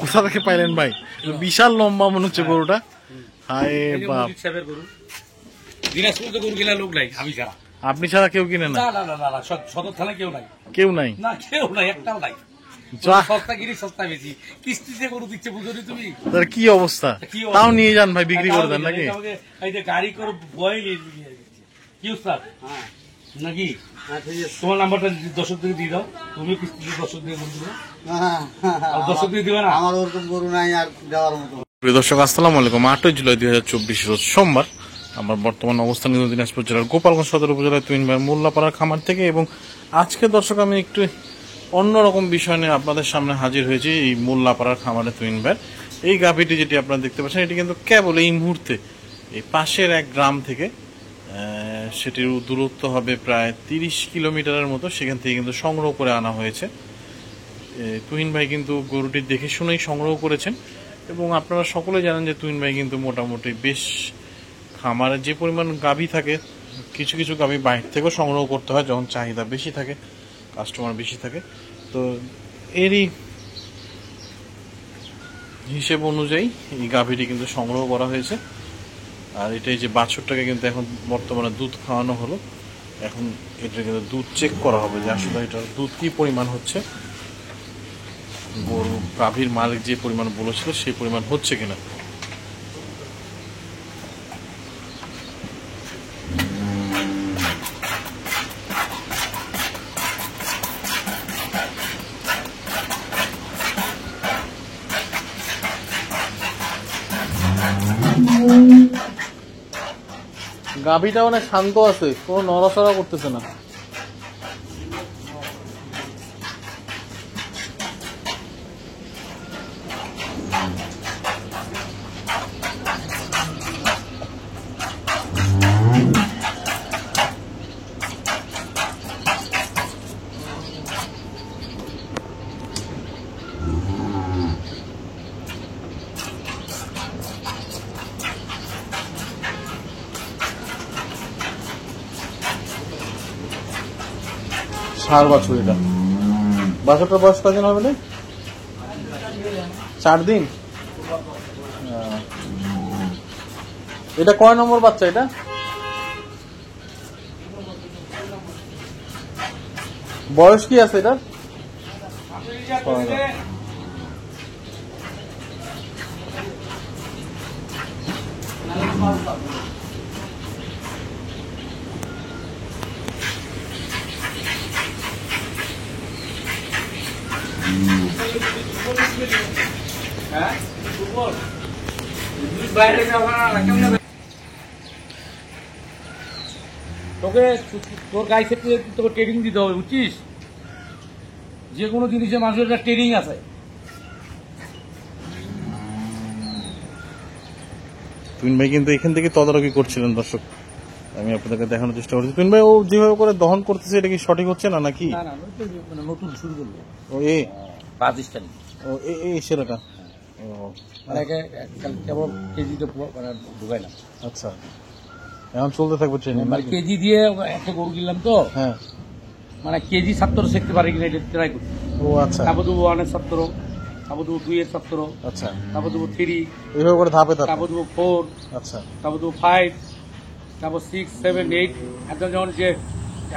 কোথা থেকে পাইলেন ভাই? বিশাল লম্বা মনে হচ্ছে গরুটা। হায় বাপ, দিনাজপুর গরু কিনা লোক নাই আমি ছাড়া। আপনি ছাড়া কেউ কিনে না? সদর থানায় কেউ নাই, কেউ নাই, না কেউ নাই, একটাও নাই। সস্তা গিরি সস্তা বেশি, কিস্তিতে গরু দিচ্ছে বুঝো তুমি। তার কি অবস্থা? তাও নিয়ে যান ভাই, বিক্রি করে দেন নাকি? এই যে গাড়ি করে বয় কি উস্তাদ নাকি? তোমার নাম্বারটা দর্শকদের দিয়ে দাও, তুমি কিস্তিতে দর্শকদের গরু দিবে, দর্শকদের দিবে না। আমার ওরকম গরু নাই আর দেওয়ার মতো। প্রিয় দর্শক, আসসালামু আলাইকুম। 8 জুলাই 2024 রোজ সোমবার। আমার বর্তমান অবস্থান কিন্তু দিনাজপুর জেলার গোপালগঞ্জ সদর উপজেলার তুইন ভাই মোল্লাপাড়ার খামার থেকে। এবং আজকে দর্শক আমি একটু অন্যরকম বিষয় নিয়ে আপনাদের সামনে হাজির হয়েছি। এই মোল্লাপাড়ার খামারে তুইন ভাই এই গাভীটি যেটি আপনারা দেখতে পাচ্ছেন, এটি কিন্তু কেবল এই মুহূর্তে এই পাশের এক গ্রাম থেকে, সেটির দূরত্ব হবে প্রায় 30 কিলোমিটারের মতো, সেখান থেকে কিন্তু সংগ্রহ করে আনা হয়েছে। তুহিন ভাই কিন্তু গরুটি দেখে শুনেই সংগ্রহ করেছেন। এবং আপনারা সকলে জানেন যে তুহিন ভাই কিন্তু মোটামুটি বেশ খামারে যে পরিমাণ গাভী থাকে, কিছু কিছু গাভী বাইরে থেকেও সংগ্রহ করতে হয় যখন চাহিদা বেশি থাকে, কাস্টমার বেশি থাকে। তো এরই হিসেব অনুযায়ী এই গাভীটি কিন্তু সংগ্রহ করা হয়েছে। আর এটাই যে বাছুরটাকে কিন্তু এখন বর্তমানে দুধ খাওয়ানো হলো, এখন এটা কিন্তু দুধ চেক করা হবে যে আসলে এটার দুধ কি পরিমাণ হচ্ছে, গরু গাভীর মালিক যে পরিমাণ বলেছিল সেই পরিমাণ হচ্ছে কিনা। গাভীটা অনেক শান্ত আছে, কোনো নড়াচড়া করতেছে না। ষাঁড় বাছুর, এটা বাছুরটার বয়স কদিন হবে না? 4 দিন। এটা কয় নম্বর বাচ্চা? এটা বয়স কি আছে এটা? তোকে তোর গাই ক্ষেত্রে তোকে ট্রেনিং দিতে হবে, বুঝছিস? যে কোনো জিনিসের মানুষের একটা ট্রেনিং আছে। তুহিন ভাই কিন্তু এখান থেকে তদারকি করছিলেন। দর্শক, আমি আপনাদেরকে দেখানোর চেষ্টা করছি। তুহিন ভাই ও যেভাবে করে দহন করতেছে, এটা কি সঠিক হচ্ছে না নাকি? না না, মানে নতুন শুরু করলো ও এ পাকিস্তানি, ও এই সেরাটা। ও মানে কেবল কেজিতে মানে ঢুকায় না। আচ্ছা, এখন চলতে থাকবে ট্রেনিং। মানে কেজি দিয়ে একটা গরু কিনলাম তো, হ্যাঁ, মানে কেজি 70 শিখতে পারি কিনা এটা ট্রাই করছি। ও আচ্ছা, তারপর দেবো 1 এর 70, তারপর দেবো 2 এর 70, আচ্ছা, তারপর দেবো 3, এইভাবে করে ধাপে ধাপে। তারপর দেবো 4, আচ্ছা, তারপর দেবো 5, তারপর 6, 7, 8। একদম যেমন যে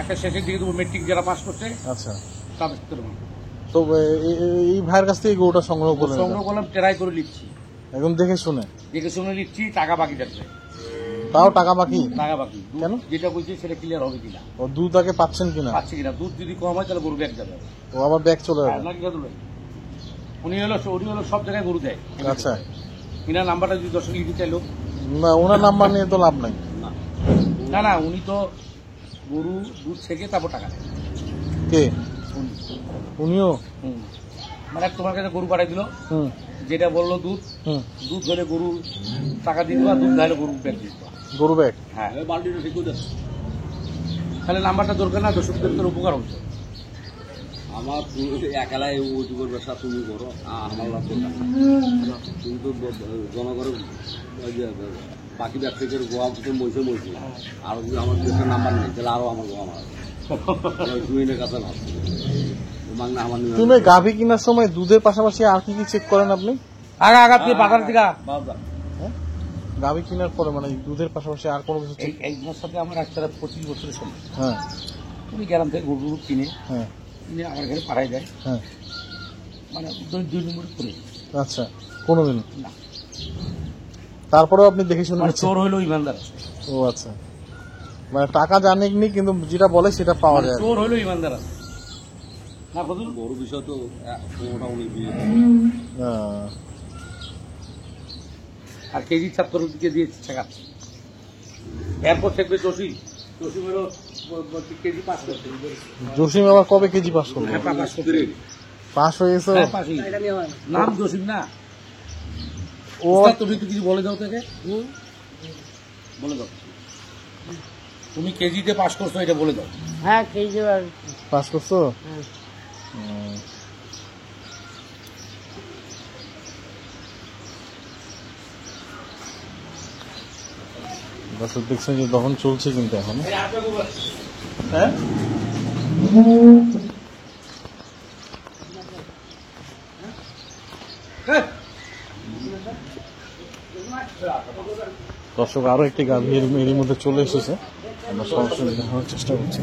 একটা শেষের দিকে দেবো মেট্রিক যারা পাস করছে আচ্ছা। তাদের তো এই ভাইয়ের কাছ থেকে গরুটা সংগ্রহ করলেন? সংগ্রহ করলাম, ট্রাই করে নিচ্ছি, একদম দেখে শুনে নিচ্ছি। টাকা বাকি থাকবে, তাও টাকা বাকি? টাকা বাকি। কেন? যেটা বলছি সেটা ক্লিয়ার হবে কিনা, ও দুধ আগে পাচ্ছেন কিনা? পাচ্ছি কিনা। দুধ যদি কম হয় তাহলে গরু ব্যাগ যাবে, ও আবার ব্যাগ চলে যাবে। উনি হলো সব জায়গায় গরু দেয়। আচ্ছা, কিনা নাম্বারটা যদি দর্শক লিখতে চাইলো, না ওনার নাম্বার নিয়ে তো লাভ নাই। না না, উনি তো গরু দুধ থেকে তারপর টাকা দেয়। কে উনিও? মানে তোমার কাছে গরু পাঠাই দিল, যেটা বললো দুধ, দুধ হলে গরু টাকা দিয়ে দেবা, দুধ হলে গরু ব্যাগ দিয়ে দেবা। গরু ব্যাগ? হ্যাঁ, বাল্টিটা ঠিক করে তাহলে নাম্বারটা দরকার না, দর্শকদের উপকার হচ্ছে। আমার একালাই উঁচু করবে, তুমি করো, আমার লাভ করবে। তুমি তো জনগণের বাকি ব্যবসায়ীদের গোয়া মইছে আর আমার একটা নাম্বার নেই, তাহলে আরো আমার গোয়া মারা দুইনের কাছে ভাবছি মাংনা আমার নিয়ে তুমি গাভী কেনার সময় দুধের পাশাপাশি আর কি কি চেক করেন আপনি? আগা তুই বাজার দিকা বাবা গাভী কেনার পরে মানে দুধের পাশাপাশি আর কোনো কিছু check- এই সাথে আমার একটা 25 বছরের সময় হ্যাঁ তুমি গ্রাম থেকে গরু কিনে হ্যাঁ আমার ঘরে পাঠাই দেয়, হ্যাঁ মানে 2 নম্বর করে আচ্ছা কোনোদিন না, তারপরেও আপনি দেখে শুনে মানে নিচ্ছেন? চোর হইলো ইমানদার, ও আচ্ছা, মানে টাকা জানেননি কিন্তু যেটা বলে সেটা পাওয়া যায়। চোর হইলো ইমানদার আছে না বুঝুন। বড় বিষয় তো মোটামুটি বিয়ে হ্যাঁ। আর কেজি 70 দিকে দিয়েছি টাকা, এরপর থাকবে জসিম হলো কেজি 5 করছে, জসিম আবার কবে কেজি পাস করলো? হ্যাঁ, 5 করছে। পাস হয়ে গেছে? হ্যাঁ, পাশই। নাম জসিম না ও ওস্তাদ, তুমি একটু কিছু বলে দাও তাকে, বলে দাও তুমি কেজিতে পাস করছো এটা বলে দাও। হ্যাঁ কেজি পাস করছো? হ্যাঁ। হুম। দর্শক দেখছেন যে দহন চলছে কিন্তু এখন। হ্যাঁ দর্শক আরো একটি গাভী এরই মধ্যে চলে এসেছে, আমরা সরাসরি দেখানোর চেষ্টা করছি।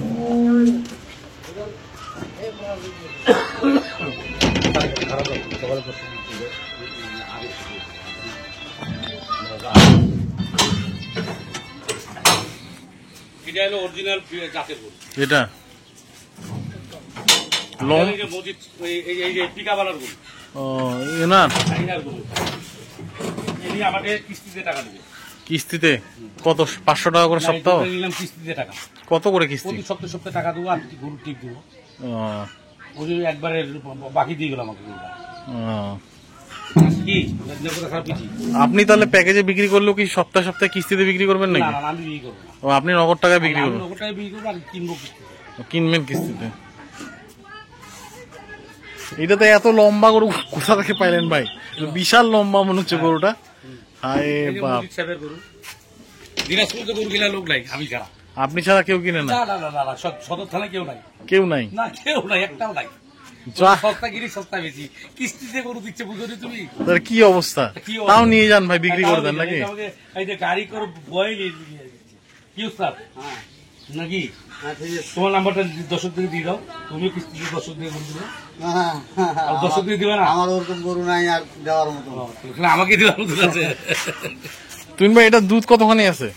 এটা হলো অরিজিনাল জাতের গরু, এটা লং এই যে মজিদ এই যে টিকাওয়ালার গরু, এনার চাইনার গরু, এটি আমাকে কিস্তিতে টাকা দেবে। কিস্তিতে কত? 500 টাকা করে সপ্তাহ? নিলাম কিস্তিতে টাকা, কত করে কিস্তি? প্রতি সপ্তাহে টাকা দেবো, আর গরু টিপ দেবো, আহ, ওই যে একবারে বাকি দিয়ে গেলাম আমাকে গরুটা। আহ। কি খারাপ কিছু আপনি তাহলে প্যাকেজে বিক্রি করলেও কি সপ্তাহে সপ্তাহে কিস্তিতে বিক্রি করবেন না, নাকি? না, আমি বিক্রি করবো না, ও আপনি নগদ টাকায় বিক্রি আমি করবেন? ওটাই বিক্রি করবো আর কিনবো কিস্তিতে। কিনবেন কিস্তিতে? এটাতে এত লম্বা গরু কোথা থেকে পাইলেন ভাই? বিশাল লম্বা মনে হচ্ছে গরুটা। হায় এই যে বাপ, মজিদ সাহেবের গরু, দিনাজপুরে গরু কিনা লোক নাই, আমি ছাড়া। আপনি ছাড়া কেউ কিনে না? না না না না না, সদর থানায় কেউ নাই, কেউ নাই? না কেউ নাই, একটাও নাই। যা, সস্তা গিরি সস্তা বেশি, কিস্তিতে গরু দিচ্ছে বুঝলি তুমি। তার কি অবস্থা? কি অবস্থা? তাও নিয়ে যান ভাই, বিক্রি করে দেন নাকি? এই যে গাড়ি করে বয়েল কি উস্তাদ নাকি? তোমার নাম্বারটা দর্শকদের দিয়ে দাও, তুমিও কিস্তিতে দর্শকদের গরু দিবে, আর দর্শকদের দিবে না, আমার ওরকম গরু নাই আর দেওয়ার মতো। তাহলে আমাকে দেওয়ার মতো আছে। তুমি ভাই এটা দুধ কতখানি আছে?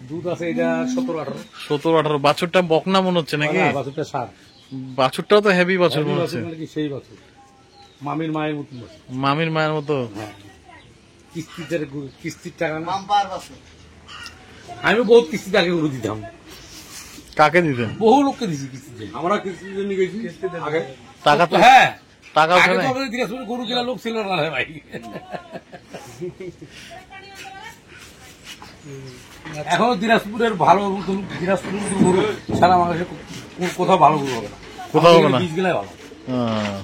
দুধ আছে এটা 17-18, 17-18। বাছুরটা বকনা মনে হচ্ছে নাকি? বাছুরটা 7, বাছুরটাও তো হেভি বাছুর মনে হচ্ছে। কি সেই বাছুর, মামির মায়ের মতন বাছুর। মামির মায়ের মতো। হ্যাঁ, কিস্তির টাকা না, পাম্পার বাসে আমি বহুত কিস্তিতে আগে গরু দিতাম, কাকে দিতেন? বহু লোককে দিছি কিস্তিতে। আমরা কিস্তিতে নিয়ে গেছি আগে। টাকা তো, হ্যাঁ, টাকা আগে ওঠে তো নাই? আমাদের দিনাজপুরে গরু কেনার লোক ছিল না রে ভাই। এখনো দিনাজপুরের ভালো মতন, দিনাজপুরের মতন গরু সারা বাংলাদেশে কোথাও ভালো গরু হবে না, কোথাও হবে না? বীজ গেলে ভালো। আহ,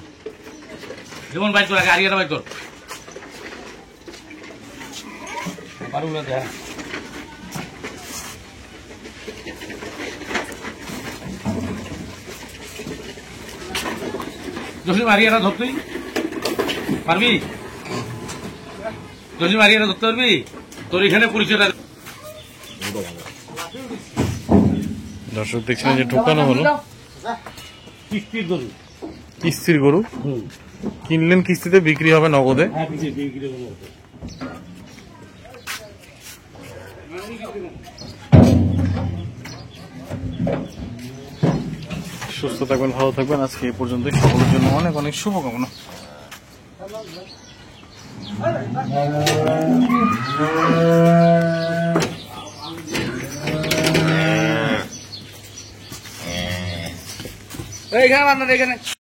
যেমন বাইক কর, আগে আরিয়াটা বাইক কর, বারুগুলো দেখ। জসিম আরিয়াটা ধরতেই পারবি, জসিম আরিয়াটা ধরতে পারবি, তোর এখানে পরিচয়টা। দর্শক দেখছেন যে ঢোকানো হলো কিস্তির গরু, কিস্তির গরু। কিনলেন কিস্তিতে, বিক্রি হবে নগদে। হ্যাঁ বিক্রি করবো। সুস্থ থাকবেন, ভালো থাকবেন। আজকে এই পর্যন্তই। সকলের জন্য অনেক অনেক শুভকামনা। এইখানে এখানে